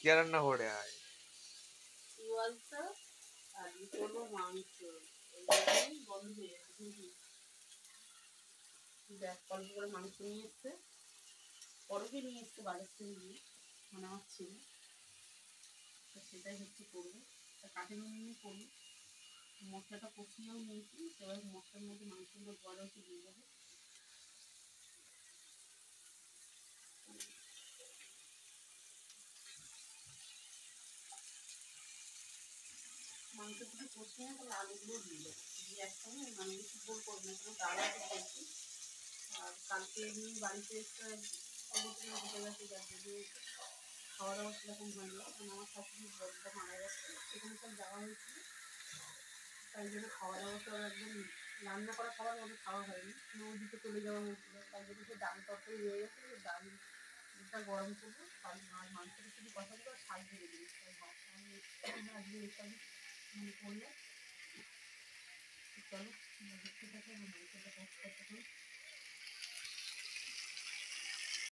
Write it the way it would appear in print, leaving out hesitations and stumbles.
কি রান্না করে আয় কি বলতো আজকে করবো মাংস বন্ধ হয়ে যাচ্ছে দেখ অল্প করে মাংস নিয়ে এসছে পরকে নিয়ে এসছে বাজার থেকে গিয়ে মানে আমার ছিল সেটাই হচ্ছে করবো কাঠি নুন নিয়ে করবো মশলাটা কষিয়েও নিয়েছি এবার মশলার মধ্যে মাংসগুলো বড় একটু দিয়ে দেবো মাংসগুলো কষিয়ে তাহলে আলুগুলো দিয়ে দেবো দিয়ে একসঙ্গে মানে বেশি গোল করবো না কোনো ডাল আলু করছি আর কালকে এমনি বাড়িতে একটা অবস্থা ঘটে গেছে যার জন্য খাওয়া দাওয়া সেরকম হয়নি কারণ আমার শাশুড়ি বড়টা মারা গেছে সেখানে সব যাওয়া হয়েছিল তাই জন্য খাওয়া দাওয়া তো একদম রান্না করা খাবার মতো খাওয়া হয়নি নদীতে চলে যাওয়া হয়েছিল তাই জন্য সে ডাল তরকারি রয়ে গেছে ডালটা গরম করবো আর মাংসটা শুধু কথা বলে শাক ধরে দিই তাই ভাত আমি আজকে এসবই মানে করলে চলো দেখতে থাকে